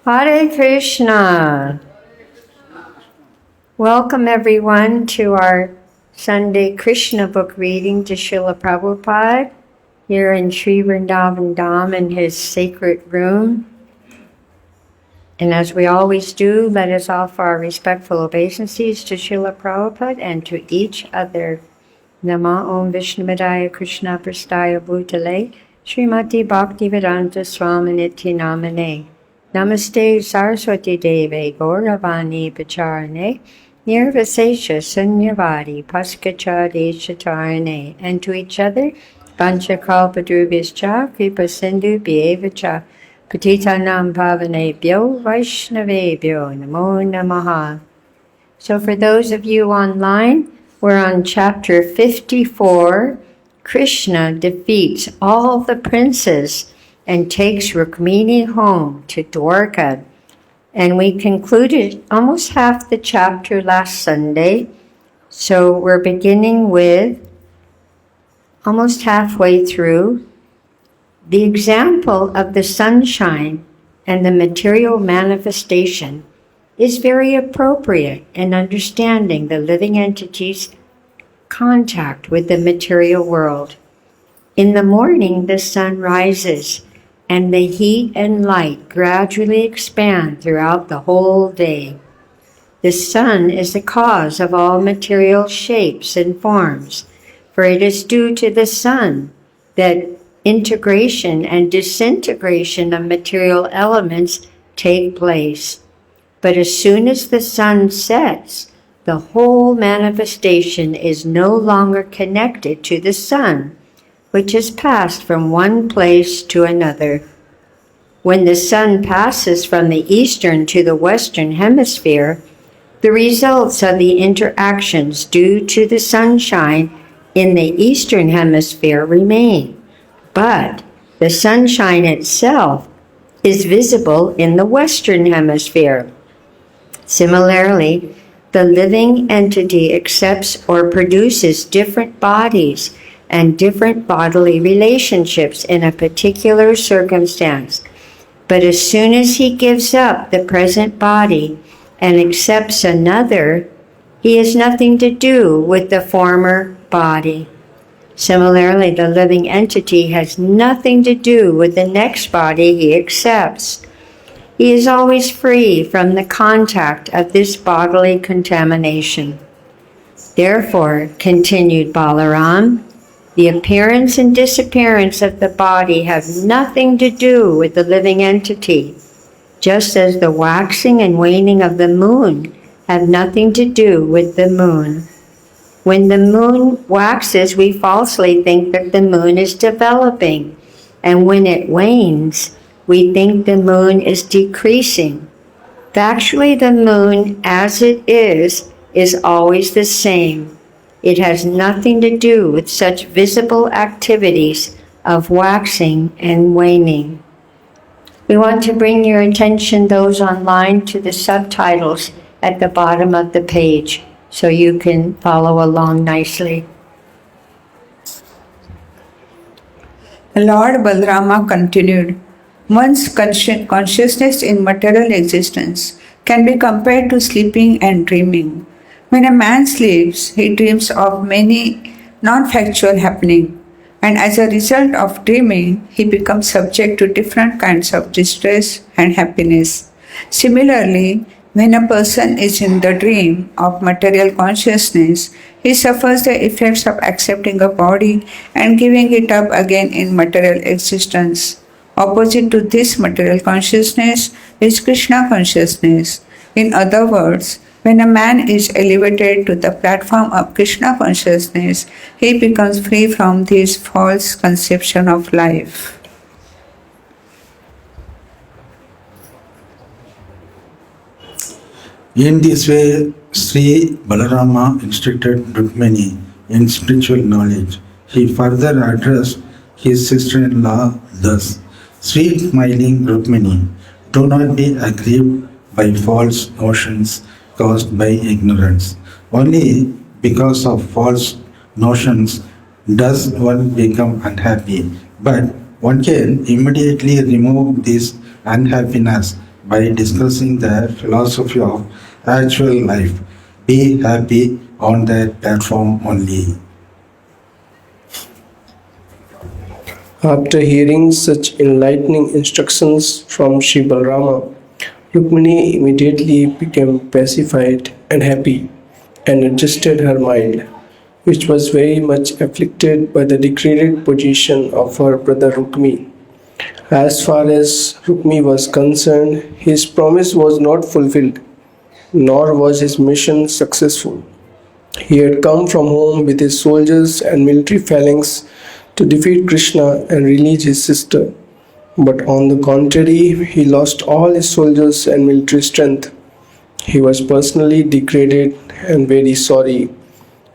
Hare Krishna. Welcome everyone to our Sunday Krishna book reading to Srila Prabhupada here in Sri Vrndavana in his sacred room. And as we always do, let us offer our respectful obeisances to Srila Prabhupada and to each other. Nama Om Vishnupadaya Krishna Prastaya Bhutale Srimati Bhaktivedanta Swaminiti Namane Namaste Saraswati Deve Gauravani Pacharane Nirvasesha Sunyavadi Paskacha Deshatarane. And to each other, Panchakalpadrubhyascha Kripa Sindhu Bhyevacha Patitanam Pavanebhyo Vaishnavebhyo Namo Namaha. So for those of you online, we're on chapter 54. Krishna defeats all the princes and takes Rukmini home to Dwarka. And we concluded almost half the chapter last Sunday. So we're beginning with, almost halfway through, the example of the sunshine and the material manifestation is very appropriate in understanding the living entity's contact with the material world. In the morning, the sun rises, and the heat and light gradually expand throughout the whole day. The sun is the cause of all material shapes and forms, for it is due to the sun that integration and disintegration of material elements take place. But as soon as the sun sets, the whole manifestation is no longer connected to the sun, which has passed from one place to another. When the sun passes from the eastern to the western hemisphere, the results of the interactions due to the sunshine in the eastern hemisphere remain, but the sunshine itself is visible in the western hemisphere. Similarly, the living entity accepts or produces different bodies and different bodily relationships in a particular circumstance. But as soon as he gives up the present body and accepts another, he has nothing to do with the former body. Similarly, the living entity has nothing to do with the next body he accepts. He is always free from the contact of this bodily contamination. Therefore, continued Balaram, the appearance and disappearance of the body have nothing to do with the living entity, just as the waxing and waning of the moon have nothing to do with the moon. When the moon waxes, we falsely think that the moon is developing, and when it wanes, we think the moon is decreasing. Factually, the moon, as it is always the same. It has nothing to do with such visible activities of waxing and waning. We want to bring your attention, those online, to the subtitles at the bottom of the page so you can follow along nicely. Lord Balarama continued, one's consciousness in material existence can be compared to sleeping and dreaming. When a man sleeps, he dreams of many non-factual happenings, and as a result of dreaming, he becomes subject to different kinds of distress and happiness. Similarly, when a person is in the dream of material consciousness, he suffers the effects of accepting a body and giving it up again in material existence. Opposite to this material consciousness is Krishna consciousness. In other words, when a man is elevated to the platform of Krishna consciousness, he becomes free from this false conception of life. In this way, Sri Balarama instructed Rukmini in spiritual knowledge. He further addressed his sister-in-law thus: Sweet smiling Rukmini, do not be aggrieved by false notions caused by ignorance. Only because of false notions does one become unhappy, but one can immediately remove this unhappiness by discussing the philosophy of actual life. Be happy on that platform only. After hearing such enlightening instructions from Sri Balarama, Rukmini immediately became pacified and happy and adjusted her mind, which was very much afflicted by the degraded position of her brother Rukmi. As far as Rukmi was concerned, his promise was not fulfilled, nor was his mission successful. He had come from home with his soldiers and military phalanx to defeat Krishna and release his sister. But on the contrary, he lost all his soldiers and military strength. He was personally degraded and very sorry.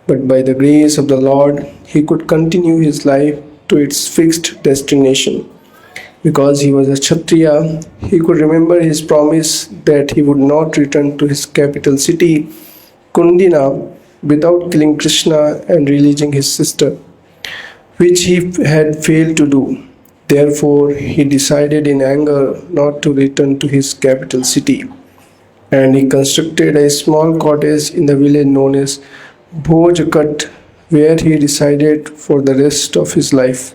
But by the grace of the Lord, he could continue his life to its fixed destination. Because he was a Kshatriya, he could remember his promise that he would not return to his capital city, Kundina, without killing Krishna and releasing his sister, which he had failed to do. Therefore, he decided in anger not to return to his capital city, and he constructed a small cottage in the village known as Bhojkat, where he resided for the rest of his life.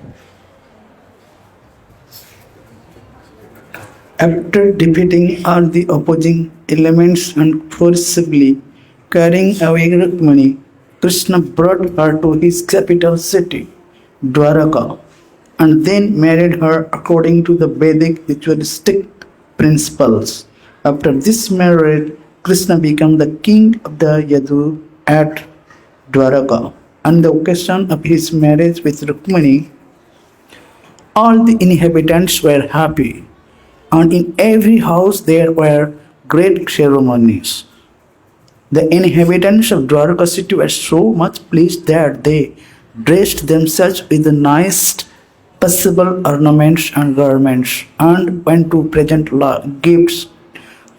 After defeating all the opposing elements and forcibly carrying away Rukmani, Krishna brought her to his capital city, Dwaraka, and then married her according to the Vedic ritualistic principles. After this marriage, Krishna became the king of the Yadu at Dwaraka. On the occasion of his marriage with Rukmani, all the inhabitants were happy, and in every house there were great ceremonies. The inhabitants of Dwaraka city were so much pleased that they dressed themselves with the nicest possible ornaments and garments and went to present gifts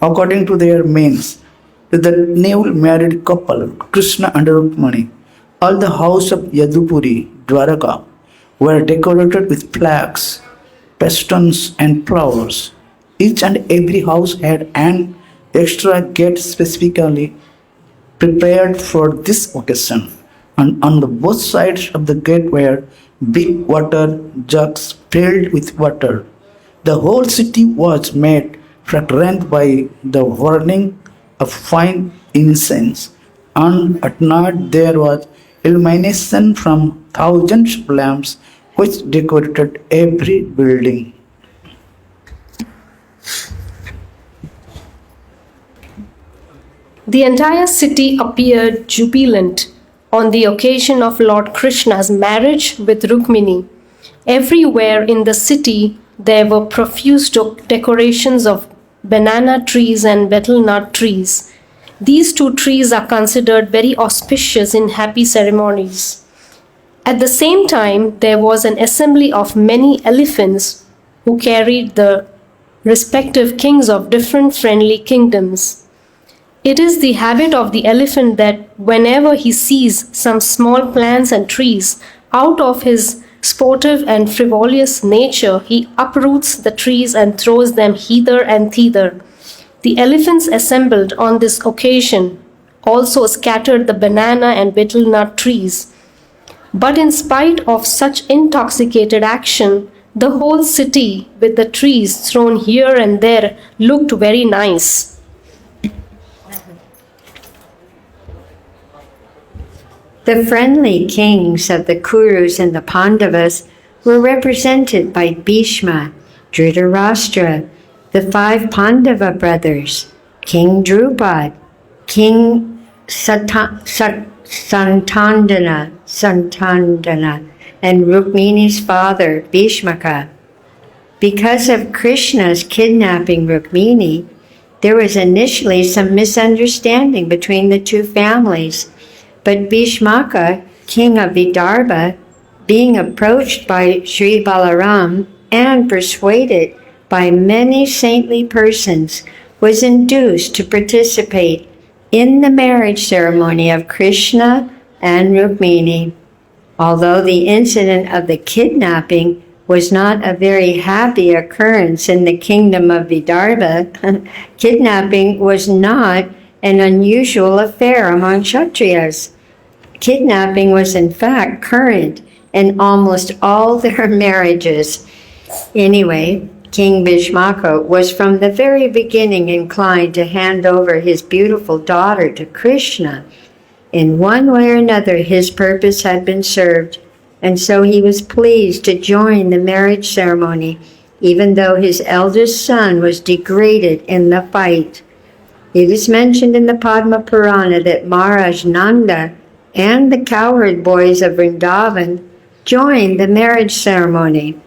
according to their means to the new married couple, Krishna and Rukmani. All the house of Yadupuri, Dwaraka, were decorated with flags, festoons, and flowers. Each and every house had an extra gate specifically prepared for this occasion, and on the both sides of the gate were big water jugs filled with water. The whole city was made fragrant by the burning of fine incense, and at night there was illumination from thousands of lamps which decorated every building. The entire city appeared jubilant on the occasion of Lord Krishna's marriage with Rukmini. Everywhere in the city there were profuse decorations of banana trees and betel nut trees. These two trees are considered very auspicious in happy ceremonies. At the same time, there was an assembly of many elephants who carried the respective kings of different friendly kingdoms. It is the habit of the elephant that whenever he sees some small plants and trees, out of his sportive and frivolous nature, he uproots the trees and throws them hither and thither. The elephants assembled on this occasion also scattered the banana and betel nut trees. But in spite of such intoxicated action, the whole city, with the trees thrown here and there, looked very nice. The friendly kings of the Kurus and the Pandavas were represented by Bhishma, Dhritarashtra, the 5 Pandava brothers, King Drupad, King Santandana, and Rukmini's father, Bhishmaka. Because of Krishna's kidnapping Rukmini, There was initially some misunderstanding between the two families, but Bhishmaka, king of Vidarbha, being approached by Sri Balaram and persuaded by many saintly persons, was induced to participate in the marriage ceremony of Krishna and Rukmini. Although the incident of the kidnapping was not a very happy occurrence in the kingdom of Vidarbha, kidnapping was not an unusual affair among Kshatriyas. Kidnapping was in fact current in almost all their marriages. Anyway, King Bhishmaka was from the very beginning inclined to hand over his beautiful daughter to Krishna. In one way or another, his purpose had been served, and so he was pleased to join the marriage ceremony, even though his eldest son was degraded in the fight. It is mentioned in the Padma Purana that Maharaj Nanda and the cowherd boys of Vrndavana joined the marriage ceremony.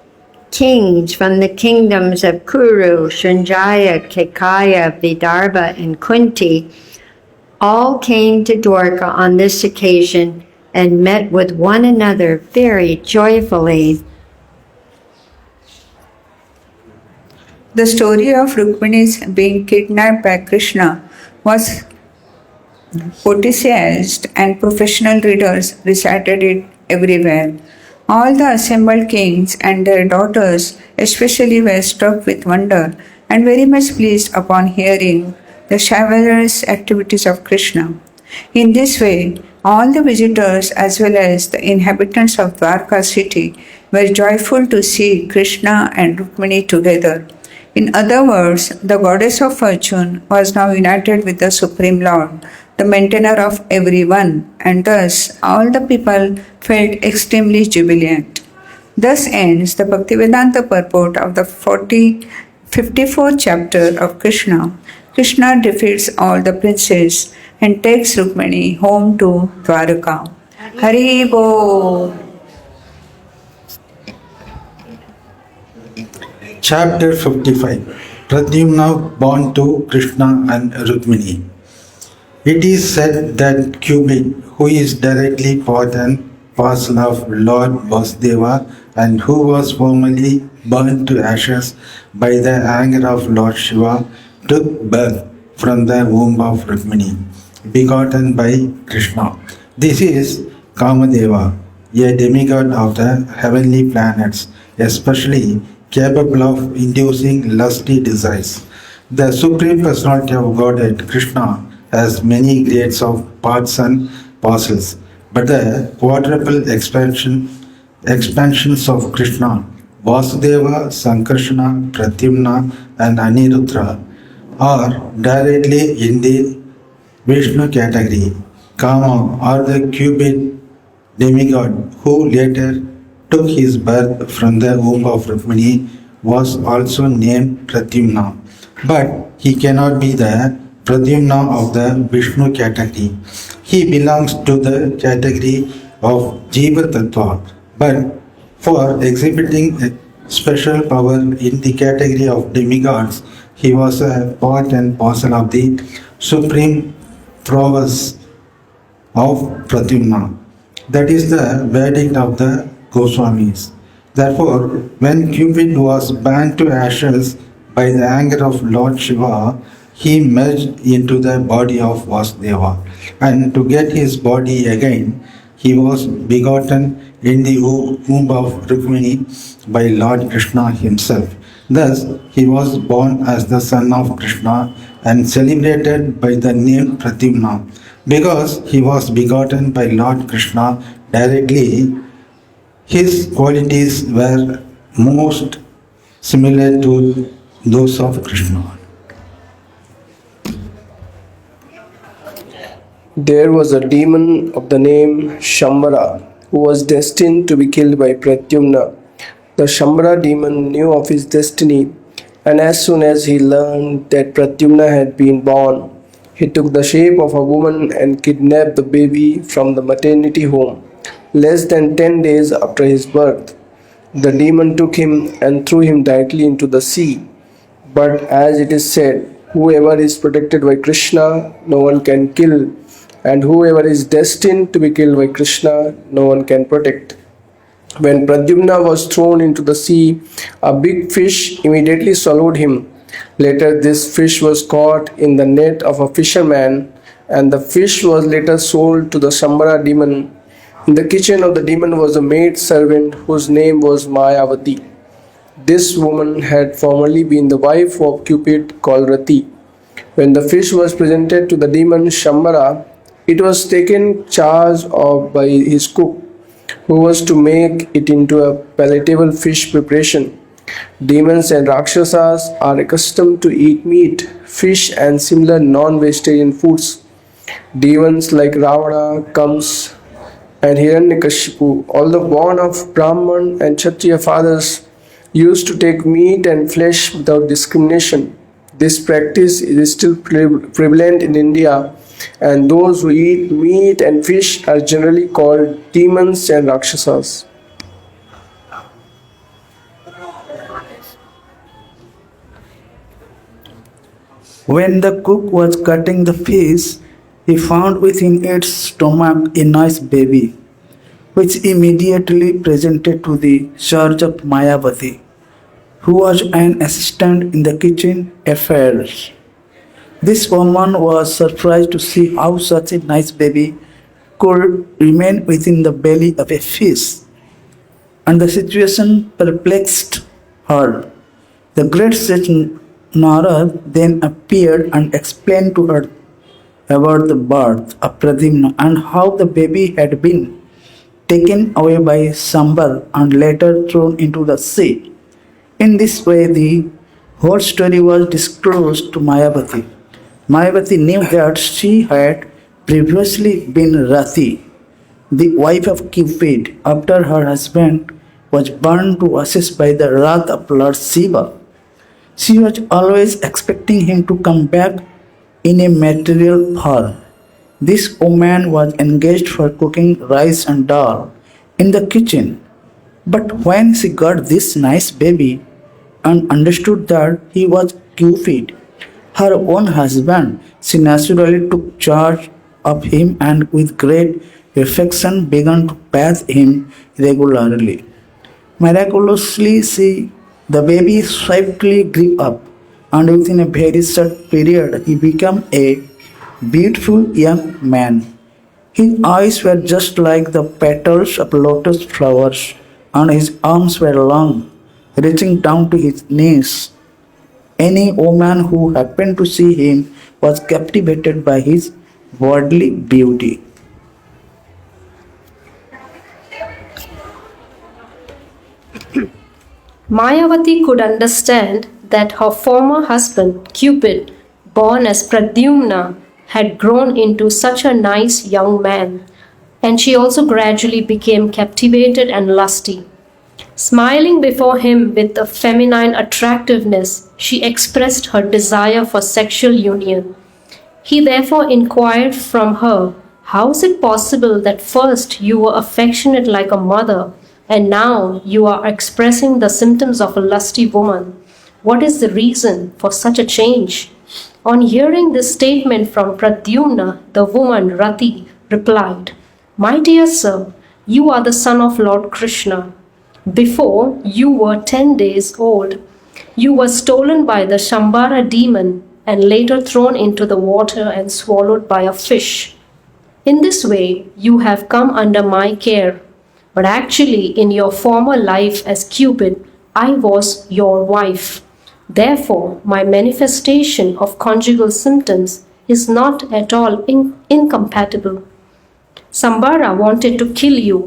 Kings from the kingdoms of Kuru, Srinjaya, Kekaya, Vidarbha, and Kunti all came to Dwarka on this occasion and met with one another very joyfully. The story of Rukmini's being kidnapped by Krishna was poeticized and professional readers recited it everywhere. All the assembled kings and their daughters especially were struck with wonder and very much pleased upon hearing the chivalrous activities of Krishna. In this way, all the visitors as well as the inhabitants of Dwarka city were joyful to see Krishna and Rukmini together. In other words, the goddess of fortune was now united with the Supreme Lord, the maintainer of everyone, and thus all the people felt extremely jubilant. Thus ends the Bhaktivedanta purport of the 54th chapter of Krishna. Krishna defeats all the princes and takes Rukmini home to Dwaraka. Hari Bol. Chapter 55. Pradyumna born to Krishna and Rukmini. It is said that Cupid, who is directly part and parcel of Lord Vasudeva and who was formerly burnt to ashes by the anger of Lord Shiva, took birth from the womb of Rukmini, begotten by Krishna. This is Kamadeva, a demigod of the heavenly planets, especially capable of inducing lusty desires. The Supreme Personality of Godhead, Krishna, has many grades of parts and parcels, but the quadruple expansions of Krishna, Vasudeva, Sankarshana, Pradyumna, and Anirudra, are directly in the Vishnu category. Kama, or the Cupid demigod, who later took his birth from the womb of Rukmini, was also named Pradyumna, but he cannot be the Pradyumna of the Vishnu category. He belongs to the category of Jiva Tattva, but for exhibiting a special power in the category of demigods, he was a part and parcel of the supreme prowess of Pradyumna. That is the verdict of the Goswamis. Therefore, when Cupid was burnt to ashes by the anger of Lord Shiva, he merged into the body of Vasudeva, and to get his body again, he was begotten in the womb of Rukmini by Lord Krishna himself. Thus, he was born as the son of Krishna and celebrated by the name Pradyumna. Because he was begotten by Lord Krishna directly, his qualities were most similar to those of Krishna. There was a demon of the name Shambhara who was destined to be killed by Pradyumna. The Shambhara demon knew of his destiny, and as soon as he learned that Pradyumna had been born, he took the shape of a woman and kidnapped the baby from the maternity home. Less than 10 days after his birth, the demon took him and threw him directly into the sea. But as it is said, Whoever is protected by Krishna, no one can kill, and whoever is destined to be killed by Krishna, no one can protect. When Pradyumna was thrown into the sea, a big fish immediately swallowed him. Later, this fish was caught in the net of a fisherman, and the fish was later sold to the Shambhara demon. In the kitchen of the demon was a maid servant whose name was Mayavati. This woman had formerly been the wife of Cupid called Rati. When the fish was presented to the demon Shambhara, it was taken charge of by his cook, who was to make it into a palatable fish preparation. Demons and Rakshasas are accustomed to eat meat, fish, and similar non-vegetarian foods. Demons like Ravana, Kams, and Hiranyakashipu, although born of Brahman and Kshatriya fathers, used to take meat and flesh without discrimination. This practice is still prevalent in India, and those who eat meat and fish are generally called demons and Rakshasas. When the cook was cutting the fish, he found within its stomach a nice baby, which immediately presented to the charge of Mayavati, who was an assistant in the kitchen affairs. This woman was surprised to see how such a nice baby could remain within the belly of a fish, and the situation perplexed her. The great sage Narad then appeared and explained to her about the birth of Pradyumna and how the baby had been taken away by Sambal and later thrown into the sea. In this way, the whole story was disclosed to Mayavati. Mayavati knew that she had previously been Rati, the wife of Cupid, after her husband was burned to ashes by the wrath of Lord Shiva. She was always expecting him to come back in a material form. This woman was engaged for cooking rice and dal in the kitchen. But when she got this nice baby and understood that he was Cupid, her own husband, she naturally took charge of him and with great affection began to bathe him regularly. Miraculously, the baby swiftly grew up, and within a very short period, he became a beautiful young man. His eyes were just like the petals of lotus flowers, and his arms were long, reaching down to his knees. Any woman who happened to see him was captivated by his worldly beauty. Mayavati could understand that her former husband, Cupid, born as Pradyumna, had grown into such a nice young man, and she also gradually became captivated and lusty. Smiling before him with a feminine attractiveness, she expressed her desire for sexual union. He therefore inquired from her, "How is it possible that first you were affectionate like a mother, and now you are expressing the symptoms of a lusty woman? What is the reason for such a change?" On hearing this statement from Pradyumna, the woman Rati replied, "My dear sir, you are the son of Lord Krishna. Before you were 10 days old, you were stolen by the Shambhara demon and later thrown into the water and swallowed by a fish. In this way, you have come under my care. But actually, in your former life as Cupid, I was your wife. Therefore, my manifestation of conjugal symptoms is not at all incompatible. Sambara wanted to kill you,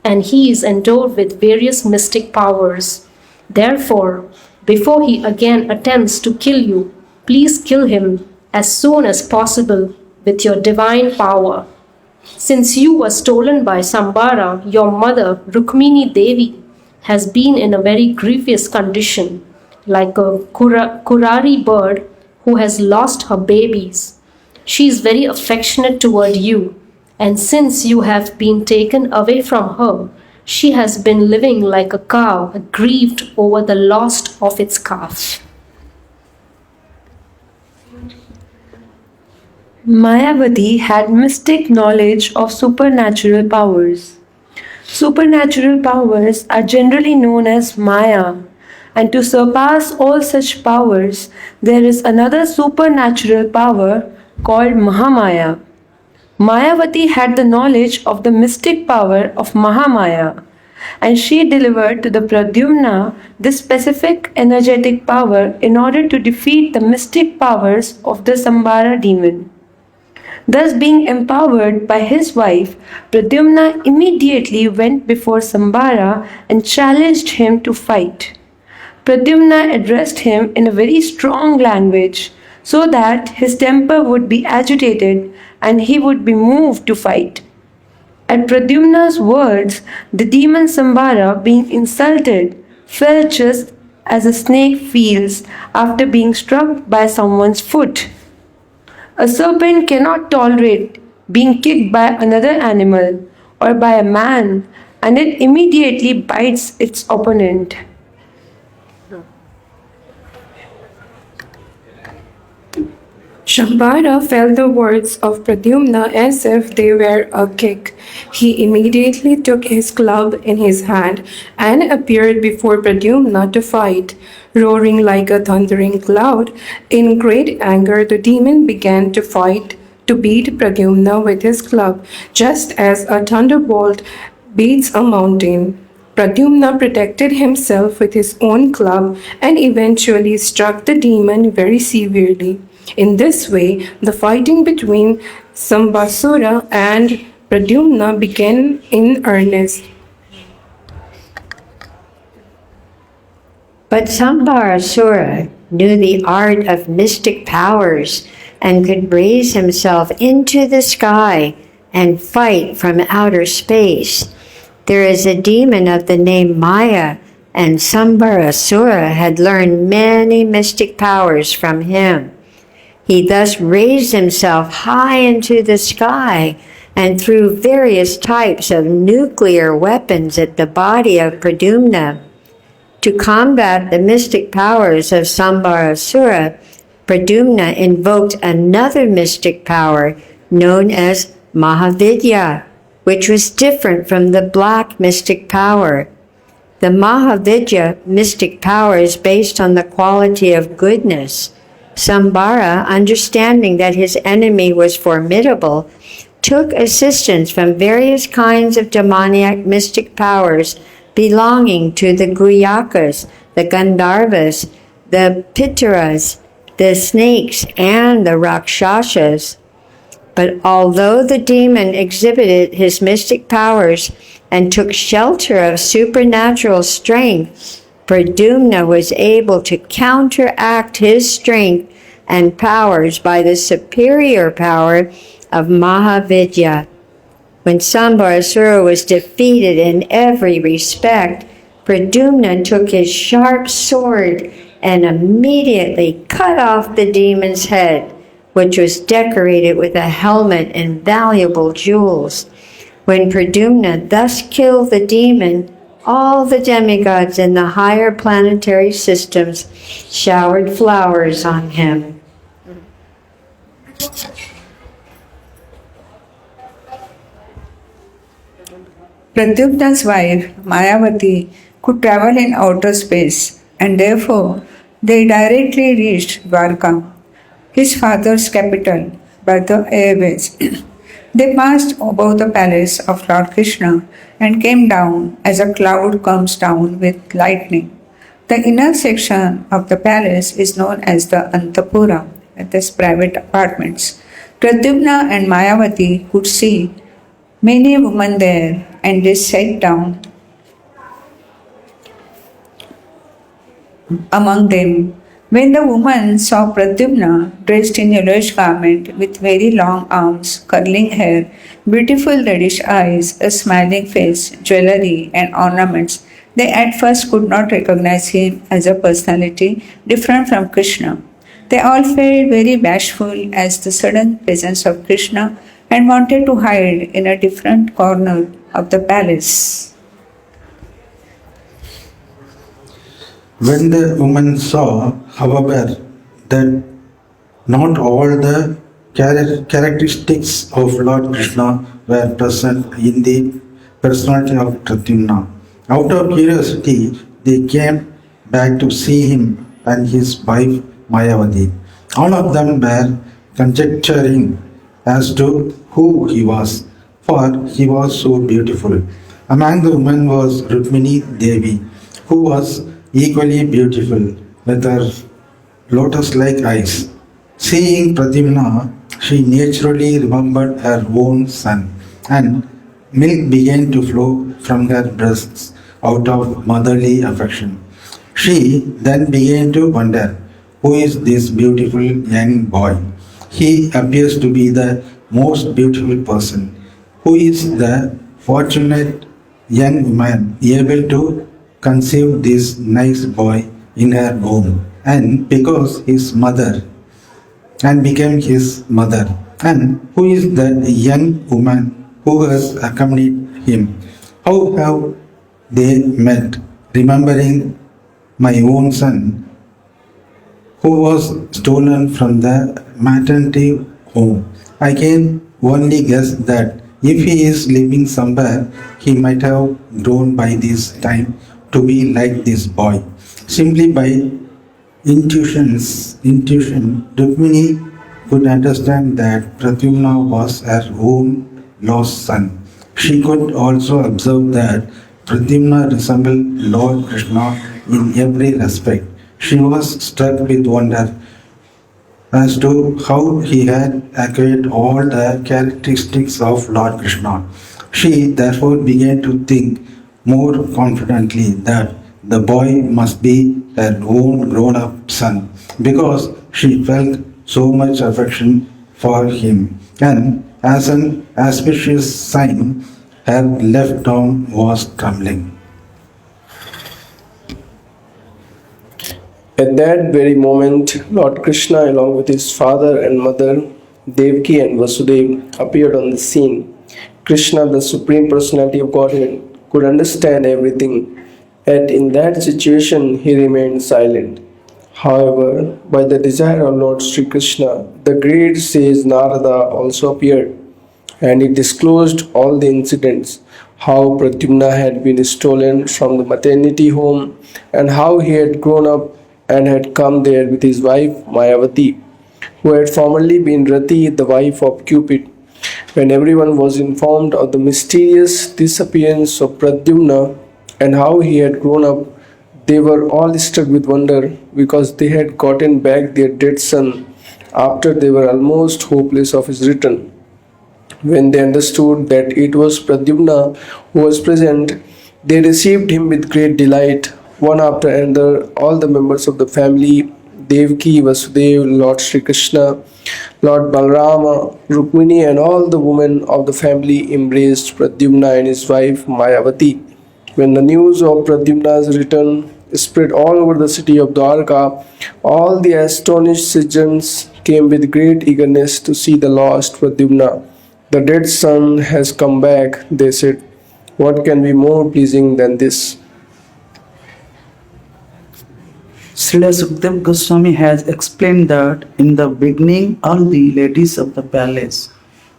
and he is endowed with various mystic powers. Therefore, before he again attempts to kill you, please kill him as soon as possible with your divine power. Since you were stolen by Sambara, your mother, Rukmini Devi, has been in a very grievous condition, like a kurari bird who has lost her babies. She is very affectionate toward you, and since you have been taken away from her, she has been living like a cow aggrieved over the loss of its calf." Mayavati had mystic knowledge of supernatural powers. Supernatural powers are generally known as Maya, and to surpass all such powers, there is another supernatural power called Mahamaya. Mayavati had the knowledge of the mystic power of Mahamaya, and she delivered to the Pradyumna this specific energetic power in order to defeat the mystic powers of the Sambara demon. Thus, being empowered by his wife, Pradyumna immediately went before Sambara and challenged him to fight. Pradyumna addressed him in a very strong language so that his temper would be agitated and he would be moved to fight. At Pradyumna's words, the demon Sambara, being insulted, fell just as a snake feels after being struck by someone's foot. A serpent cannot tolerate being kicked by another animal or by a man, and it immediately bites its opponent. Shambhara felt the words of Pradyumna as if they were a kick. He immediately took his club in his hand and appeared before Pradyumna to fight. Roaring like a thundering cloud, in great anger the demon began to fight to beat Pradyumna with his club, just as a thunderbolt beats a mountain. Pradyumna protected himself with his own club and eventually struck the demon very severely. In this way, the fighting between Sambasura and Pradyumna began in earnest. But Sambarasura knew the art of mystic powers and could raise himself into the sky and fight from outer space. There is a demon of the name Maya, and Sambarasura had learned many mystic powers from him. He thus raised himself high into the sky and threw various types of nuclear weapons at the body of Pradyumna. To combat the mystic powers of Sambarasura, Pradyumna invoked another mystic power known as Mahavidya, which was different from the black mystic power. The Mahavidya mystic power is based on the quality of goodness. Sambara, understanding that his enemy was formidable, took assistance from various kinds of demoniac mystic powers belonging to the Guyakas, the Gandharvas, the Pitaras, the snakes, and the Rakshasas. But although the demon exhibited his mystic powers and took shelter of supernatural strength, Pradyumna was able to counteract his strength and powers by the superior power of Mahavidya. When Sambarasura was defeated in every respect, Pradyumna took his sharp sword and immediately cut off the demon's head, which was decorated with a helmet and valuable jewels. When Pradyumna thus killed the demon, all the demigods in the higher planetary systems showered flowers on him. Pradyumna's wife, Mayavati, could travel in outer space, and therefore they directly reached Dwarka, his father's capital, by the airways. They passed above the palace of Lord Krishna and came down as a cloud comes down with lightning. The inner section of the palace is known as the Antapura, this private apartments. Pradyumna and Mayavati could see many women there, and they sat down among them. When the woman saw Pradyumna dressed in yellowish garment with very long arms, curling hair, beautiful reddish eyes, a smiling face, jewelry and ornaments, they at first could not recognize him as a personality different from Krishna. They all felt very bashful at the sudden presence of Krishna and wanted to hide in a different corner of the palace. When the woman saw, however, that not all the characteristics of Lord Krishna were present in the personality of Pradyumna. Out of curiosity, they came back to see him and his wife Mayavati. All of them were conjecturing as to who he was, for he was so beautiful. Among the women was Rukmini Devi, who was equally beautiful with her lotus-like eyes. Seeing Pradyumna, she naturally remembered her own son, and milk began to flow from her breasts out of motherly affection. She then began to wonder, who is this beautiful young boy? He appears to be the most beautiful person. Who is the fortunate young woman able to conceive this nice boy in her womb? And because his mother and became his mother. And who is that young woman who has accompanied him? How have they met? Remembering my own son, who was stolen from the maternity home, I can only guess that if he is living somewhere, he might have grown by this time to be like this boy. Simply by intuition, Rukmini could understand that Pradyumna was her own lost son. She could also observe that Pradyumna resembled Lord Krishna in every respect. She was struck with wonder as to how he had acquired all the characteristics of Lord Krishna. She therefore began to think more confidently that the boy must be her own grown-up son, because she felt so much affection for him, and as an auspicious sign, her left arm was trembling. At that very moment, Lord Krishna, along with his father and mother, Devaki and Vasudev, appeared on the scene. Krishna, the Supreme Personality of Godhead, could understand everything, yet in that situation he remained silent. However, by the desire of Lord Sri Krishna, the great sage Narada also appeared, and he disclosed all the incidents, how Pradyumna had been stolen from the maternity home, and how he had grown up and had come there with his wife Mayavati, who had formerly been Rati, the wife of Cupid. When everyone was informed of the mysterious disappearance of Pradyumna and how he had grown up, they were all struck with wonder, because they had gotten back their dead son after they were almost hopeless of his return. When they understood that it was Pradyumna who was present, they received him with great delight. One after another, all the members of the family, Devaki, Vasudev, Lord Sri Krishna, Lord Balrama, Rukmini, and all the women of the family embraced Pradyumna and his wife Mayavati. When the news of Pradyumna's return spread all over the city of Dwarka, all the astonished citizens came with great eagerness to see the lost Pradyumna. The dead son has come back, they said. What can be more pleasing than this? Srila Sukdev Goswami has explained that in the beginning all the ladies of the palace,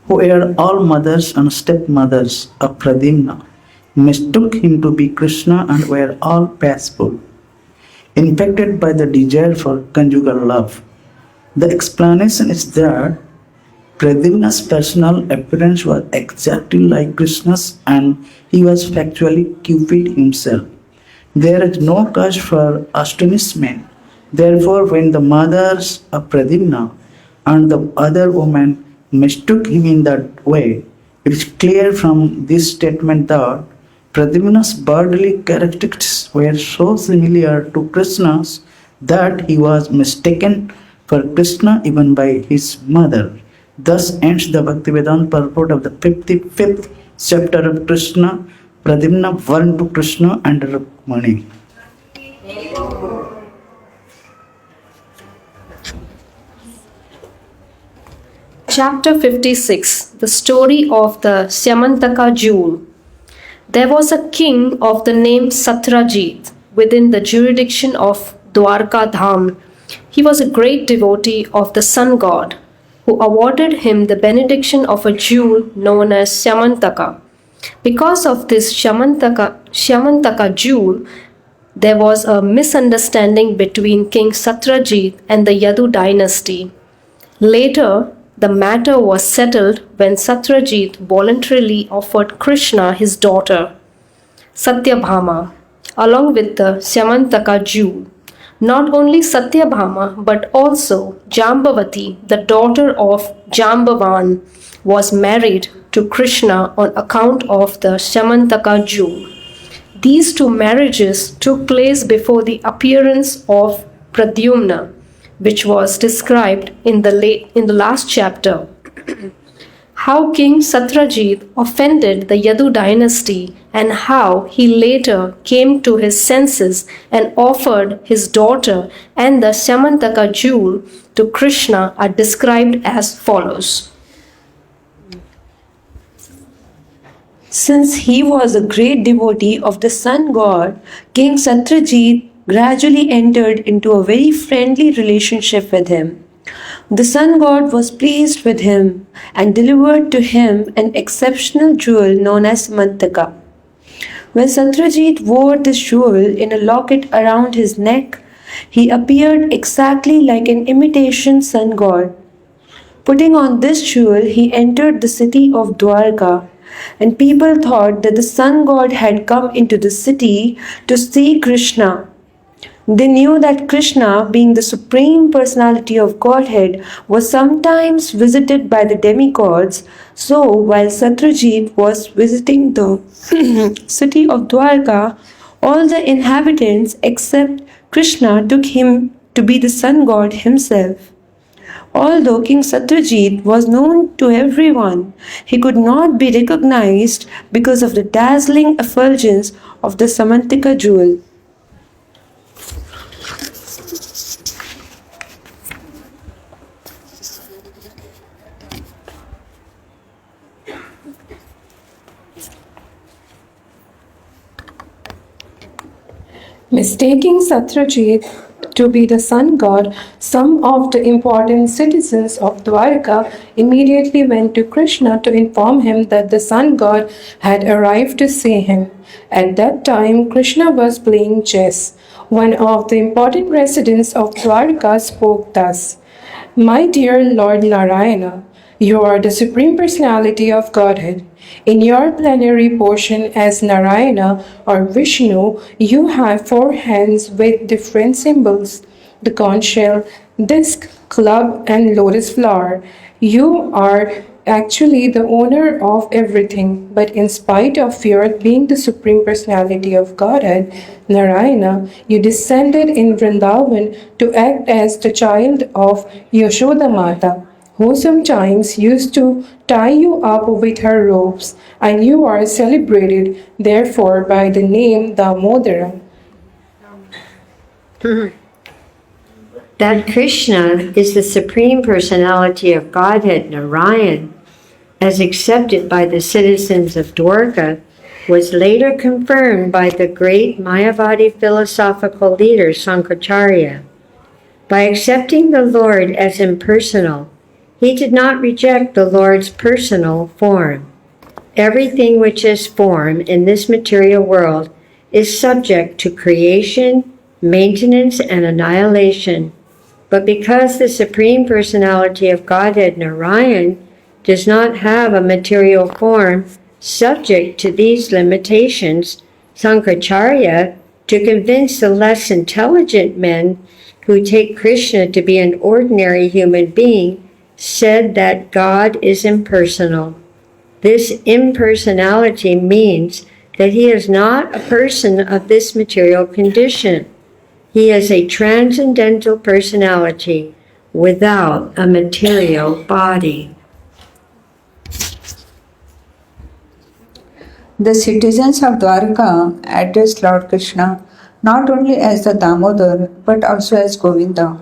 who were all mothers and stepmothers of Pradyumna, mistook him to be Krishna and were all bashful, infected by the desire for conjugal love. The explanation is that Pradyumna's personal appearance was exactly like Krishna's, and he was factually Cupid himself. There is no cause for astonishment. Therefore, when the mothers of Pradyumna and the other women mistook him in that way, it is clear from this statement that Pradyumna's bodily characteristics were so similar to Krishna's that he was mistaken for Krishna even by his mother. Thus ends the Bhaktivedanta purport of the 55th chapter of Krishna, Pradyumna born to Krishna and Rukmini. Chapter 56. The story of the Syamantaka jewel. There was a king of the name Satrajit within the jurisdiction of Dwarka Dham. He was a great devotee of the sun god. who awarded him the benediction of a jewel known as Syamantaka. Because of this Syamantaka jewel, there was a misunderstanding between King Satyajit and the Yadu dynasty. Later, the matter was settled when Satyajit voluntarily offered Krishna his daughter, Satyabhama, along with the Syamantaka jewel. Not only Satyabhama but also Jambavati, the daughter of Jambavan, was married to Krishna on account of the Syamantaka jewel. These two marriages took place before the appearance of Pradyumna, which was described in the last chapter. How King Satyajit offended the Yadu dynasty and how he later came to his senses and offered his daughter and the Syamantaka jewel to Krishna are described as follows. Since he was a great devotee of the sun god, King Satyajit gradually entered into a very friendly relationship with him. The sun god was pleased with him and delivered to him an exceptional jewel known as Mantaka. When Satyajit wore this jewel in a locket around his neck, he appeared exactly like an imitation sun god. Putting on this jewel, he entered the city of Dwarka, and people thought that the sun god had come into the city to see Krishna. They knew that Krishna, being the Supreme Personality of Godhead, was sometimes visited by the demigods. So, while Satyajit was visiting the city of Dwarka, all the inhabitants except Krishna took him to be the sun god himself. Although King Satyajit was known to everyone, he could not be recognized because of the dazzling effulgence of the Syamantaka jewel. Mistaking Satyajit to be the sun god, some of the important citizens of Dwarka immediately went to Krishna to inform him that the sun god had arrived to see him. At that time, Krishna was playing chess. One of the important residents of Dwarka spoke thus: "My dear Lord Narayana, you are the Supreme Personality of Godhead. In your plenary portion as Narayana or Vishnu, you have 4 hands with different symbols: the conch shell, disc, club, and lotus flower. You are actually the owner of everything, but in spite of your being the Supreme Personality of Godhead, Narayana, you descended in Vrndavana to act as the child of Yashoda Mata, who sometimes used to tie you up with her ropes, and you are celebrated, therefore, by the name Damodara." That Krishna is the Supreme Personality of Godhead, Narayan, as accepted by the citizens of Dwarka, was later confirmed by the great Mayavadi philosophical leader Sankaracharya. By accepting the Lord as impersonal, he did not reject the Lord's personal form. Everything which is form in this material world is subject to creation, maintenance, and annihilation. But because the Supreme Personality of Godhead, Narayan, does not have a material form subject to these limitations, Sankaracharya, to convince the less intelligent men who take Krishna to be an ordinary human being, said that God is impersonal. This impersonality means that he is not a person of this material condition. He is a transcendental personality without a material body. The citizens of Dwarka addressed Lord Krishna not only as the Damodar but also as Govinda,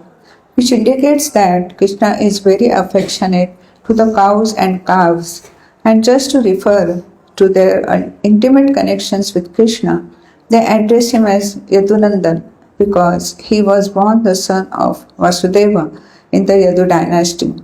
which indicates that Krishna is very affectionate to the cows and calves. And just to refer to their intimate connections with Krishna, they address him as Yadunandan because he was born the son of Vasudeva in the Yadu dynasty.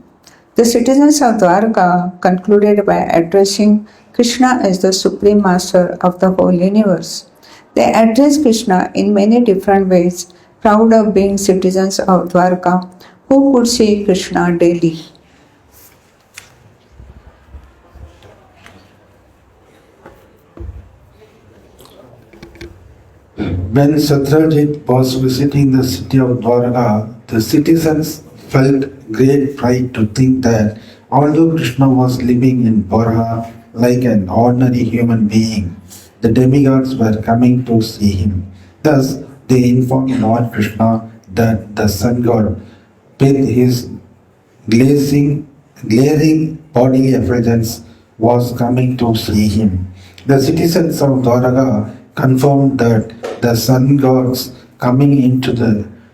The citizens of Dwarka concluded by addressing Krishna as the Supreme Master of the whole universe. They addressed Krishna in many different ways, proud of being citizens of Dwarka who could see Krishna daily. When Satyajit was visiting the city of Dwarka, the citizens felt great pride to think that although Krishna was living in Dwarka like an ordinary human being, the demigods were coming to see him. Thus, they informed Lord Krishna that the sun god, with his glaring bodily effulgence, was coming to see him. The citizens of Dwaraka confirmed that the sun gods coming into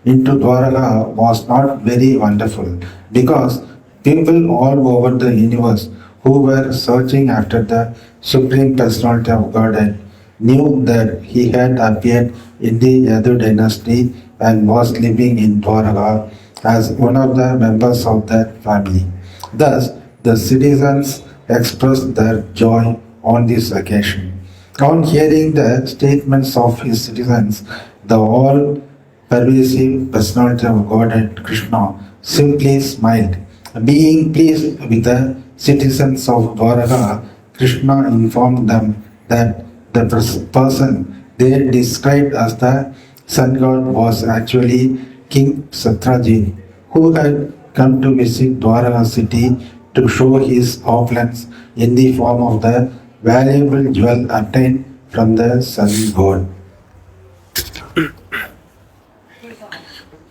Dwaraka was not very wonderful, because people all over the universe who were searching after the Supreme Personality of Godhead knew that he had appeared in the Yadu dynasty and was living in Dwaraka as one of the members of that family. Thus, the citizens expressed their joy on this occasion. On hearing the statements of his citizens, the all-pervasive personality of Godhead Krishna simply smiled. Being pleased with the citizens of Dwaraka, Krishna informed them that the person they described as the sun god was actually King Satyajit, who had come to visit Dwaraka city to show his opulence in the form of the valuable jewel obtained from the sun god.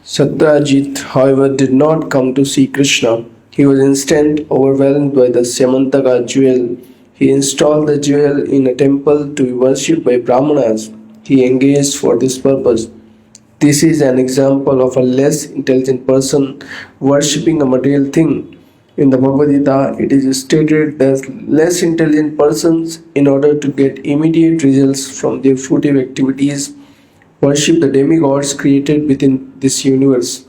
Satyajit, however, did not come to see Krishna. He was instead overwhelmed by the Samantaka jewel. He installed the jewel in a temple to be worshipped by Brahmanas. He engaged for this purpose. This is an example of a less intelligent person worshipping a material thing. In the Bhagavad Gita, it is stated that less intelligent persons, in order to get immediate results from their fruitive activities, worship the demigods created within this universe.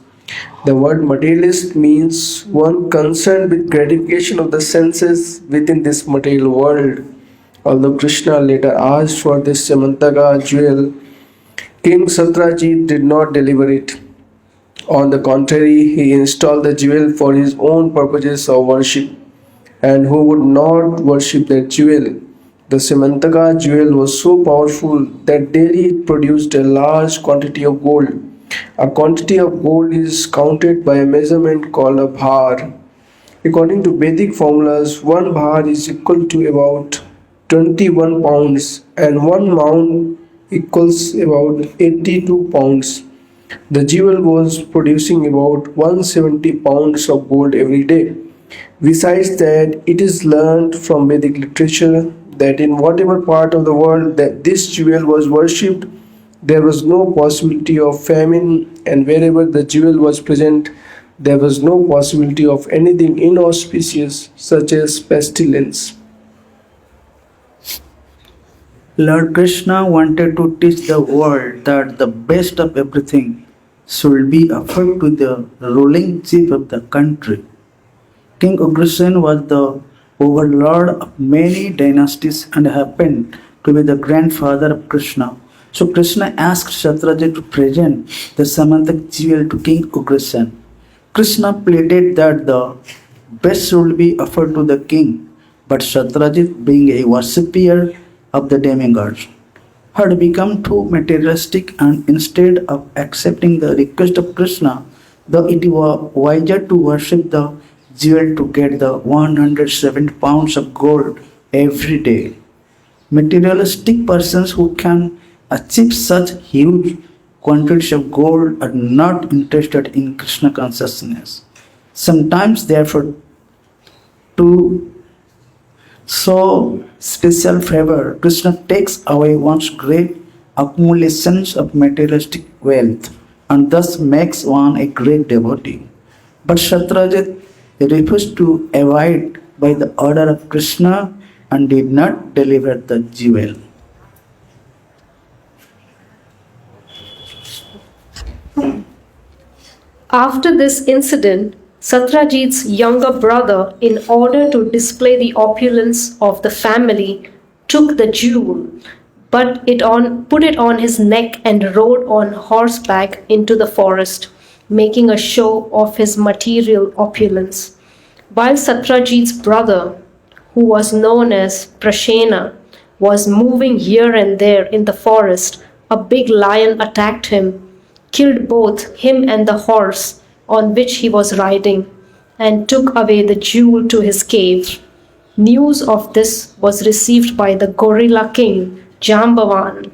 The word materialist means one concerned with gratification of the senses within this material world. Although Krishna later asked for this Samantaka jewel, King Satyajit did not deliver it. On the contrary, he installed the jewel for his own purposes of worship. And who would not worship that jewel? The Samantaka jewel was so powerful that daily it produced a large quantity of gold. A quantity of gold is counted by a measurement called a bhar. According to Vedic formulas, one bhar is equal to about 21 pounds and one mound equals about 82 pounds. The jewel was producing about 170 pounds of gold every day. Besides that, it is learned from Vedic literature that in whatever part of the world that this jewel was worshipped, there was no possibility of famine, and wherever the jewel was present, there was no possibility of anything inauspicious such as pestilence. Lord Krishna wanted to teach the world that the best of everything should be offered to the ruling chief of the country. King Ugrasen was the overlord of many dynasties and happened to be the grandfather of Krishna. So Krishna asked Satyajit to present the Samantak jewel to King Ugrasen. Krishna pleaded that the best should be offered to the king, but Satyajit, being a worshipper of the demigods, had become too materialistic, and instead of accepting the request of Krishna, though it was wiser to worship the jewel to get the 170 pounds of gold every day. Materialistic persons who can achieve such huge quantities of gold are not interested in Krishna consciousness. Sometimes, therefore, to show special favor, Krishna takes away one's great accumulations of materialistic wealth and thus makes one a great devotee. But Satyajit refused to abide by the order of Krishna and did not deliver the jewel. After this incident, Satyajit's younger brother, in order to display the opulence of the family, took the jewel, put it on his neck and rode on horseback into the forest, making a show of his material opulence. While Satyajit's brother, who was known as Prashena, was moving here and there in the forest, a big lion attacked him, killed both him and the horse on which he was riding, and took away the jewel to his cave. News of this was received by the gorilla king, Jambavan,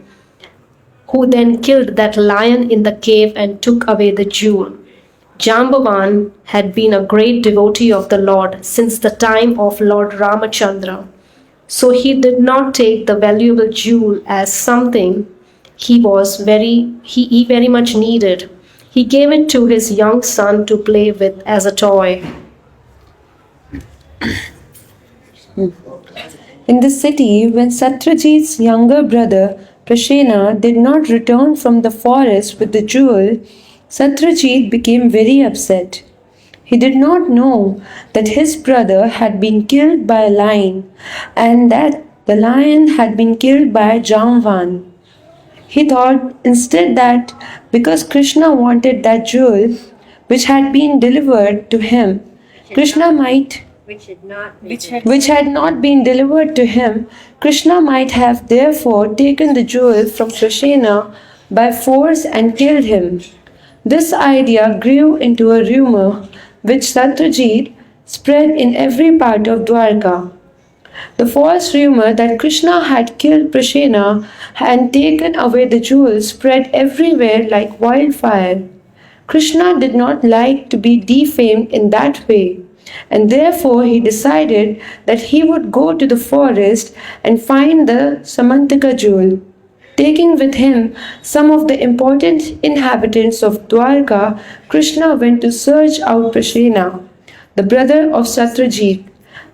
who then killed that lion in the cave and took away the jewel. Jambavan had been a great devotee of the Lord since the time of Lord Ramachandra, so he did not take the valuable jewel as something he very much needed. He gave it to his young son to play with as a toy. In the city, when Satyajit's younger brother Prashena did not return from the forest with the jewel, Satyajit became very upset. He did not know that his brother had been killed by a lion and that the lion had been killed by Jamvan. He thought instead that because Krishna wanted that jewel which had been delivered to him, Krishna might which had not been delivered to him, Krishna might have therefore taken the jewel from Prashena by force and killed him. This idea grew into a rumor which Satyajit spread in every part of Dwarka. The false rumor that Krishna had killed Prashena and taken away the jewel spread everywhere like wildfire. Krishna did not like to be defamed in that way, and therefore he decided that he would go to the forest and find the Samantaka jewel. Taking with him some of the important inhabitants of Dwarka, Krishna went to search out Prashena, the brother of Satyajit,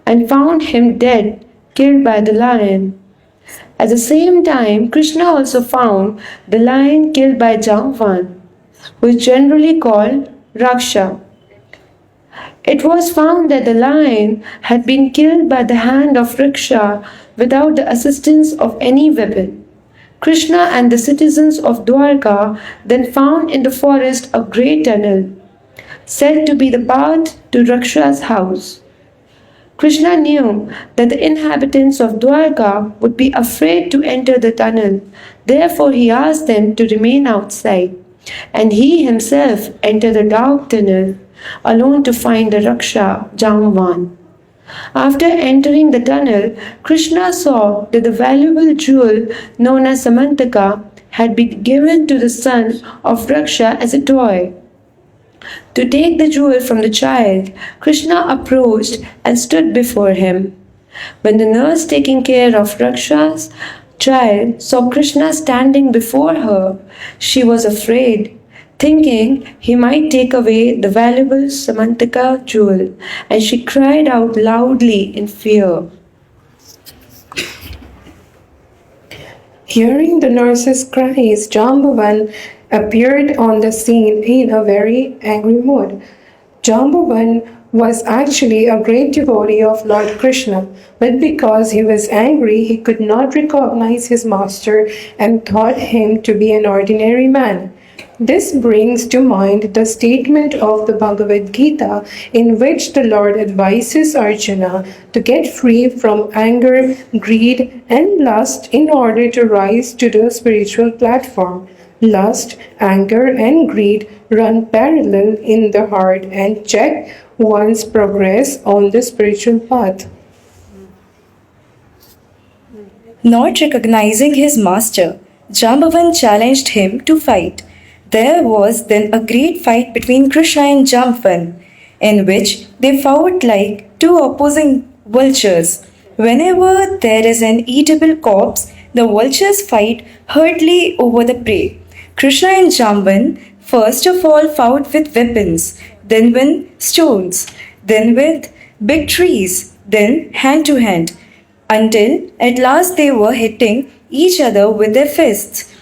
and found him dead, killed by the lion. At the same time, Krishna also found the lion killed by Jamvan, who is generally called Raksha. It was found that the lion had been killed by the hand of Raksha without the assistance of any weapon. Krishna and the citizens of Dwarka then found in the forest a great tunnel, said to be the path to Raksha's house. Krishna knew that the inhabitants of Dwarka would be afraid to enter the tunnel, therefore he asked them to remain outside, and he himself entered the dark tunnel, alone to find the Raksha, Jamvan. After entering the tunnel, Krishna saw that the valuable jewel known as Samantaka had been given to the son of Raksha as a toy. To take the jewel from the child, Krishna approached and stood before him. When the nurse taking care of Raksha's child saw Krishna standing before her, she was afraid, thinking he might take away the valuable Samantaka jewel, and she cried out loudly in fear. Hearing the nurse's cries, Jambavan appeared on the scene in a very angry mood. Jambavan was actually a great devotee of Lord Krishna, but because he was angry, he could not recognize his master and thought him to be an ordinary man. This brings to mind the statement of the Bhagavad Gita in which the Lord advises Arjuna to get free from anger, greed, and lust in order to rise to the spiritual platform. Lust, anger, and greed run parallel in the heart and check one's progress on the spiritual path. Not recognizing his master, Jambavan challenged him to fight. There was then a great fight between Krishna and Jamban, in which they fought like two opposing vultures. Whenever there is an eatable corpse, the vultures fight hurriedly over the prey. Krishna and Jamban first of all fought with weapons, then with stones, then with big trees, then hand to hand, until at last they were hitting each other with their fists.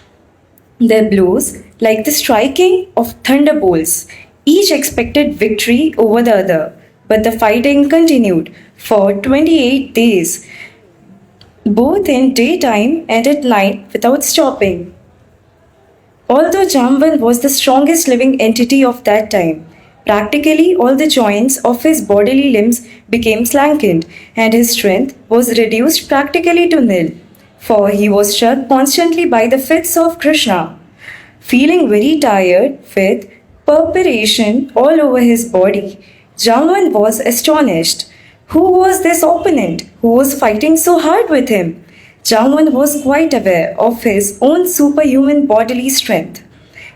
Their blows like the striking of thunderbolts. Each expected victory over the other, but the fighting continued for 28 days, both in daytime and at night without stopping. Although Jamban was the strongest living entity of that time, practically all the joints of his bodily limbs became slackened, and his strength was reduced practically to nil, for he was struck constantly by the fits of Krishna. Feeling very tired, with perspiration all over his body, Jamban was astonished. Who was this opponent who was fighting so hard with him? Jamban was quite aware of his own superhuman bodily strength.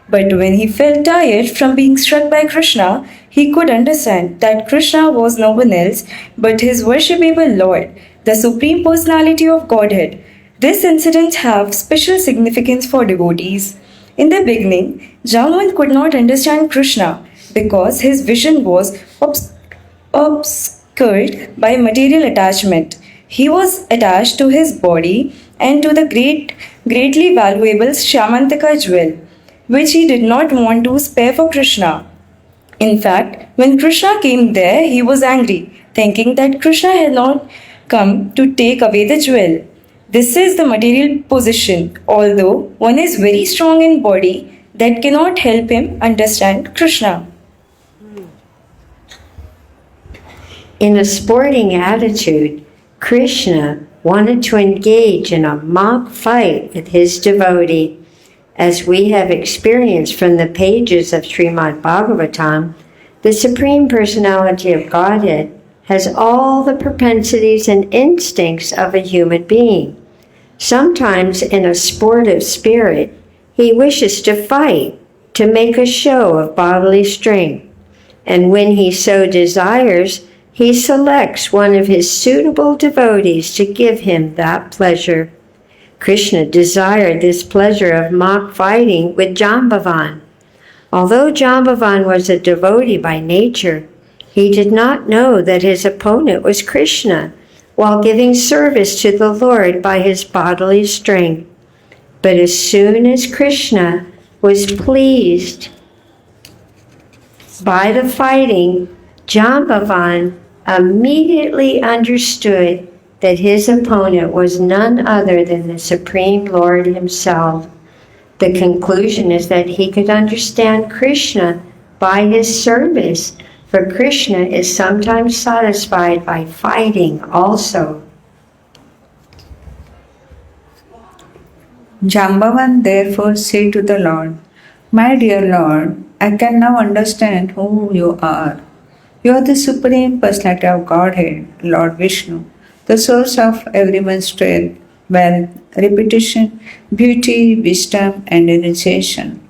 But when he felt tired from being struck by Krishna, he could understand that Krishna was no one else but his worshipable Lord, the Supreme Personality of Godhead. This incident have special significance for devotees. In the beginning, Jamban could not understand Krishna because his vision was obscured by material attachment. He was attached to his body and to the greatly valuable Shamantaka jewel, which he did not want to spare for Krishna. In fact, when Krishna came there, he was angry, thinking that Krishna had not come to take away the jewel. This is the material position, although one is very strong in body, that cannot help him understand Krishna. In a sporting attitude, Krishna wanted to engage in a mock fight with his devotee. As we have experienced from the pages of Srimad Bhagavatam, the Supreme Personality of Godhead has all the propensities and instincts of a human being. Sometimes in a sportive spirit, he wishes to fight, to make a show of bodily strength. And when he so desires, he selects one of his suitable devotees to give him that pleasure. Krishna desired this pleasure of mock fighting with Jambavan. Although Jambavan was a devotee by nature, he did not know that his opponent was Krishna while giving service to the Lord by his bodily strength. But as soon as Krishna was pleased by the fighting, Jambavan immediately understood that his opponent was none other than the Supreme Lord himself. The conclusion is that he could understand Krishna by his service, for Krishna is sometimes satisfied by fighting also. Jambavan therefore said to the Lord, "My dear Lord, I can now understand who you are. You are the Supreme Personality of Godhead, Lord Vishnu, the source of everyone's strength, wealth, reputation, beauty, wisdom, and initiation."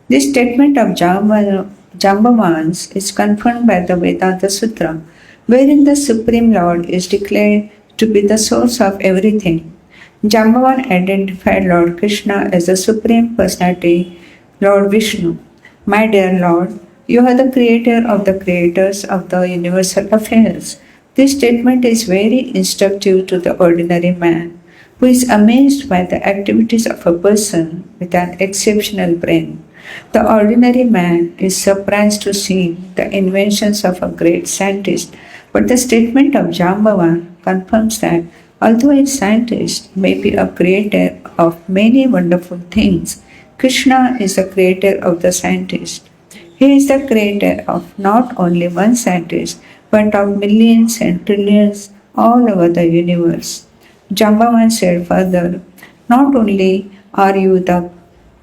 This statement of Jambavan's is confirmed by the Vedanta Sutra, wherein the Supreme Lord is declared to be the source of everything. Jambavan identified Lord Krishna as the Supreme Personality, Lord Vishnu. My dear Lord, you are the creator of the creators of the universal affairs. This statement is very instructive to the ordinary man, who is amazed by the activities of a person with an exceptional brain. The ordinary man is surprised to see the inventions of a great scientist, but the statement of Jambavan confirms that although a scientist may be a creator of many wonderful things, Krishna is the creator of the scientist. He is the creator of not only one scientist, but of millions and trillions all over the universe. Jambavan said further, "Not only are you the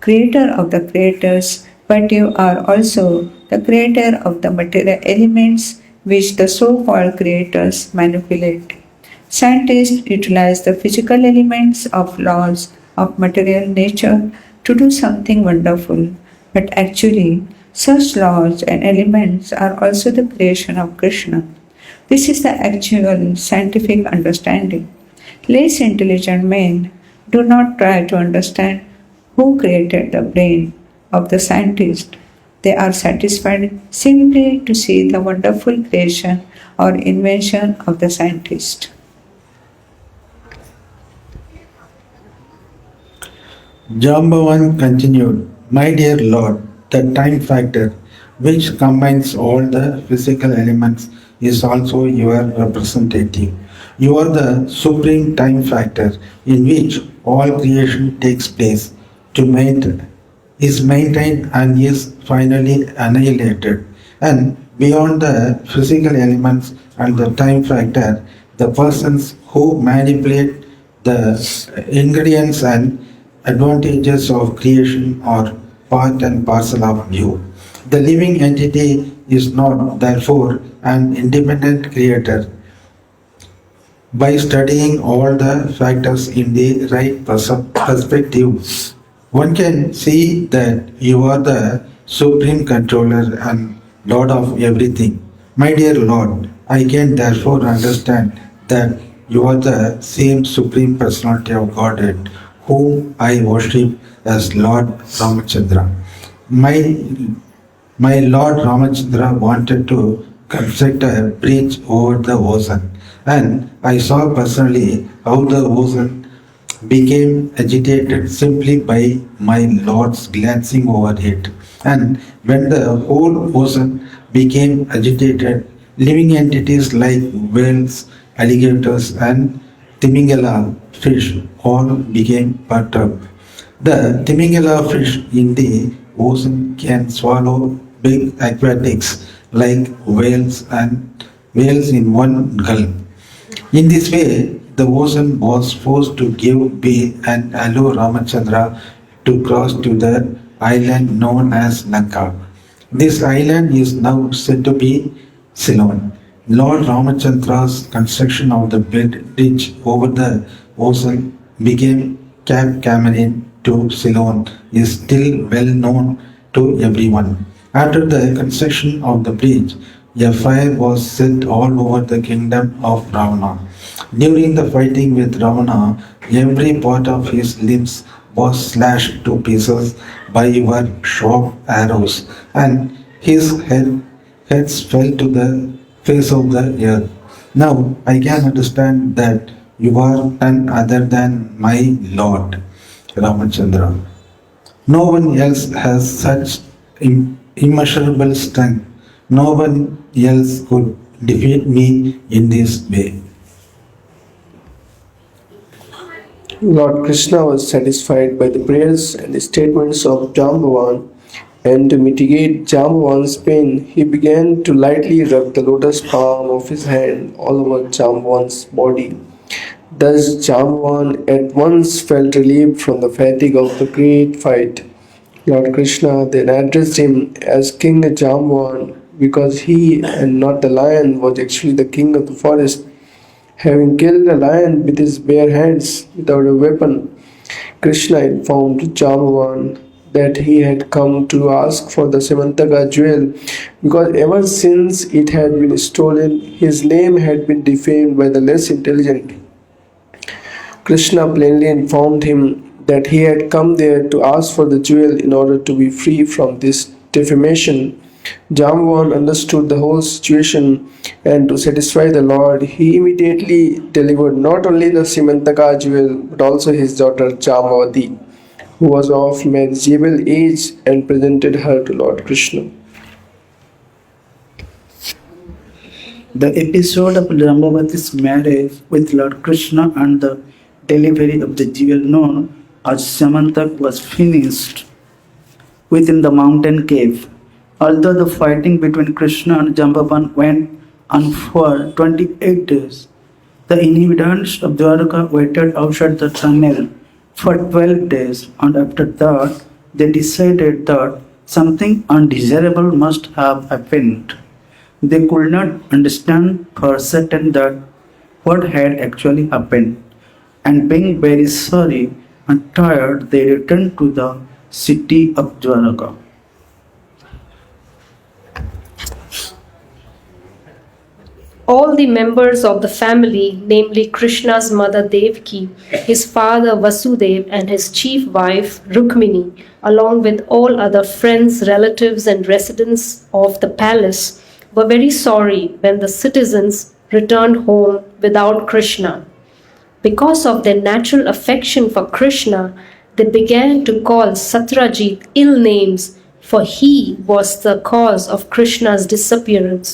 creator of the creators, but you are also the creator of the material elements which the so-called creators manipulate. Scientists utilize the physical elements of laws of material nature to do something wonderful, but actually, such laws and elements are also the creation of Krishna. This is the actual scientific understanding. Less intelligent men do not try to understand who created the brain of the scientist. They are satisfied simply to see the wonderful creation or invention of the scientist." Jambavan continued, "My dear Lord, the time factor which combines all the physical elements, is also your representative. You are the supreme time factor in which all creation takes place to maintain is maintained and is finally annihilated. And beyond the physical elements and the time factor, the persons who manipulate the ingredients and advantages of creation are part and parcel of you. The living entity is not, therefore, an independent creator. By studying all the factors in the right perspective, one can see that you are the supreme controller and Lord of everything. My dear Lord, I can therefore understand that you are the same supreme personality of Godhead whom I worship as Lord Ramachandra. My Lord Ramachandra wanted to construct a bridge over the ocean, and I saw personally how the ocean became agitated simply by my Lord's glancing over it. And when the whole ocean became agitated, living entities like whales, alligators, and Timingala fish all became perturbed. The Timingala fish in the ocean can swallow big aquatics like whales in one gulp. In this way, the ocean was forced to give way and allow Ramachandra to cross to the island known as Lanka. This island is now said to be Ceylon. Lord Ramachandra's construction of the bridge over the ocean became Cap Cameron to Ceylon is still well known to everyone. After the construction of the bridge, a fire was set all over the kingdom of Ravana. During the fighting with Ravana, every part of his limbs was slashed to pieces by your sharp arrows, and his heads fell to the face of the earth. Now I can understand that you are none other than my Lord Ramachandra. No one else has such immeasurable strength. No one else could defeat me in this way. Lord Krishna was satisfied by the prayers and the statements of Jambavan, and to mitigate Jambavan's pain, he began to lightly rub the lotus palm of his hand all over Jambavan's body. Thus, Jambavan at once felt relieved from the fatigue of the great fight. Lord Krishna then addressed him as King Jambavan because he and not the lion was actually the king of the forest. Having killed a lion with his bare hands without a weapon, Krishna informed Jambavan that he had come to ask for the Samantaka jewel because ever since it had been stolen, his name had been defamed by the less intelligent. Krishna plainly informed him that he had come there to ask for the jewel in order to be free from this defamation. Jambavan understood the whole situation, and to satisfy the Lord, he immediately delivered not only the Simantaka jewel but also his daughter Jambavati, who was of marriageable age, and presented her to Lord Krishna. The episode of Jambavati's marriage with Lord Krishna and the delivery of the jewel known as Samantak was finished within the mountain cave. Although the fighting between Krishna and Jambavan went on for 28 days, the inhabitants of Dwaraka waited outside the tunnel for 12 days, and after that they decided that something undesirable must have happened. They could not understand for certain that what had actually happened, and being very sorry and tired, they returned to the city of Dwaraka. All the members of the family, namely Krishna's mother Devaki, his father Vasudev, and his chief wife Rukmini, along with all other friends, relatives, and residents of the palace, were very sorry when the citizens returned home without Krishna. Because of their natural affection for Krishna, they began to call Satyajit ill names, for he was the cause of Krishna's disappearance.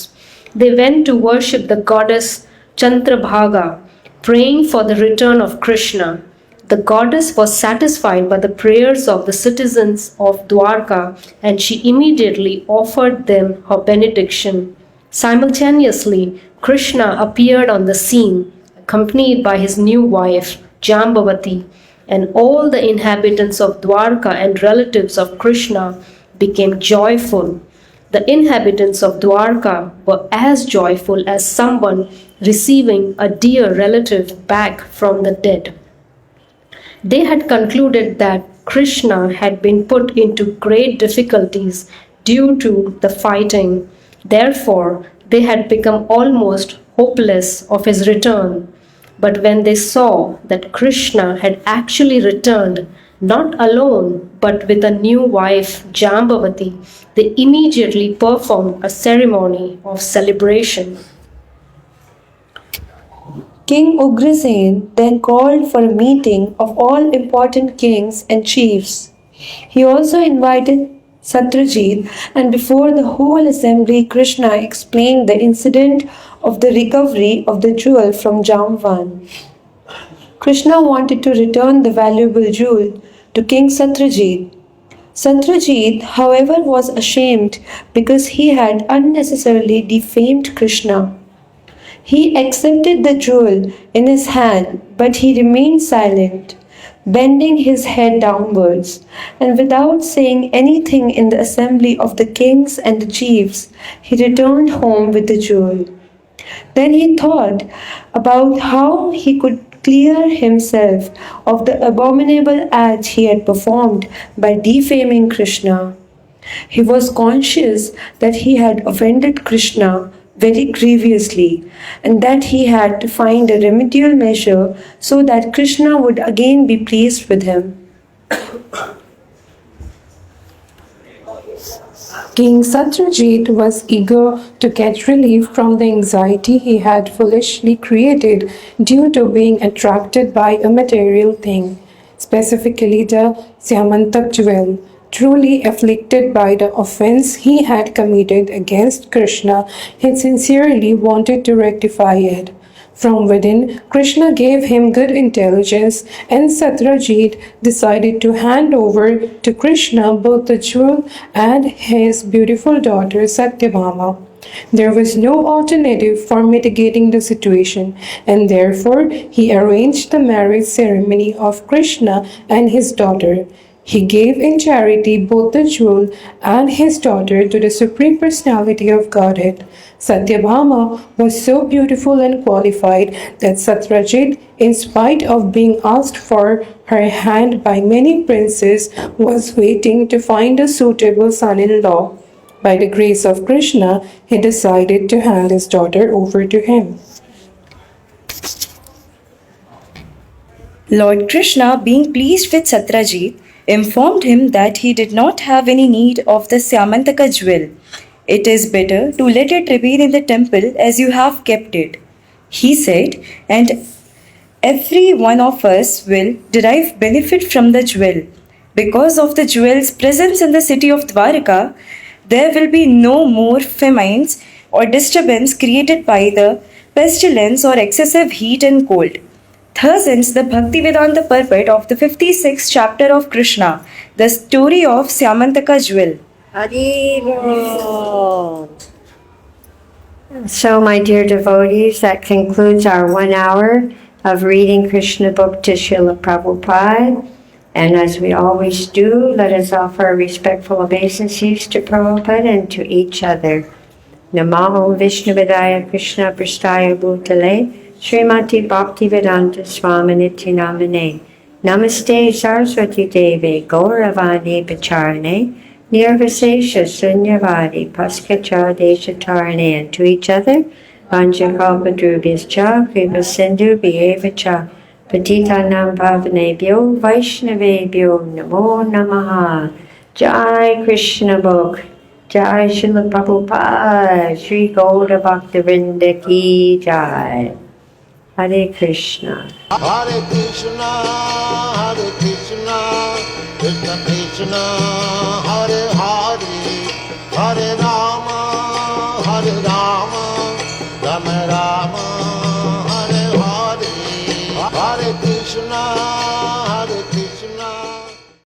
They went to worship the goddess Chandrabhaga, praying for the return of Krishna. The goddess was satisfied by the prayers of the citizens of Dwarka, and she immediately offered them her benediction. Simultaneously, Krishna appeared on the scene, accompanied by his new wife, Jambavati, and all the inhabitants of Dwarka and relatives of Krishna became joyful. The inhabitants of Dwarka were as joyful as someone receiving a dear relative back from the dead. They had concluded that Krishna had been put into great difficulties due to the fighting. Therefore, they had become almost hopeless of his return. But when they saw that Krishna had actually returned, not alone but with a new wife, Jambavati, they immediately performed a ceremony of celebration. King Ugrasen then called for a meeting of all important kings and chiefs. He also invited Satyajit, and before the whole assembly, Krishna explained the incident of the recovery of the jewel from Jamvan. Krishna wanted to return the valuable jewel to King Satyajit. Satyajit, however, was ashamed because he had unnecessarily defamed Krishna. He accepted the jewel in his hand, but he remained silent, bending his head downwards, and without saying anything in the assembly of the kings and the chiefs, he returned home with the jewel. Then he thought about how he could clear himself of the abominable act he had performed by defaming Krishna. He was conscious that he had offended Krishna very grievously, and that he had to find a remedial measure so that Krishna would again be pleased with him. King Satyajit was eager to get relief from the anxiety he had foolishly created due to being attracted by a material thing, specifically the Syamantak jewel. Truly afflicted by the offense he had committed against Krishna, he sincerely wanted to rectify it. From within, Krishna gave him good intelligence, and Satyajit decided to hand over to Krishna both the jewel and his beautiful daughter Satyabhama. There was no alternative for mitigating the situation, and therefore he arranged the marriage ceremony of Krishna and his daughter. He gave in charity both the jewel and his daughter to the Supreme Personality of Godhead. Satyabhama was so beautiful and qualified that Satyajit, in spite of being asked for her hand by many princes, was waiting to find a suitable son-in-law. By the grace of Krishna, he decided to hand his daughter over to him. Lord Krishna, being pleased with Satyajit, informed him that he did not have any need of the Syamantaka jewel. It is better to let it remain in the temple as you have kept it, he said, and every one of us will derive benefit from the jewel. Because of the jewel's presence in the city of Dwarka, there will be no more famines or disturbance created by the pestilence or excessive heat and cold. Thus ends the Bhaktivedanta purport of the 56th chapter of Krishna, the story of Syamantaka jewel. So, my dear devotees, that concludes our 1 hour of reading Krishna book to Srila Prabhupada. And as we always do, let us offer our respectful obeisances to Prabhupada and to each other. Namo Vishnuvedaya Krishna Prasthaya Bhutale Srimati Bhaktivedanta Swaminiti Namane Namaste Saraswati Deve Gauravani Pacharane Nirvasesha Sunyavadi Paskacha Deshatarane. And to each other, Vanchakalpadrubhyascha Kripa Sindhu Bhyevacha Patitanam Pavanebhyo Vaishnavebhyo Namo Namaha. Jai Krishna Book. Jai Srila Prabhupada. Shri Gauda Bhaktivinoda Ki Jai. Hare Krishna. Hare Krishna, Krishna Krishna, Hare Hare. Krishna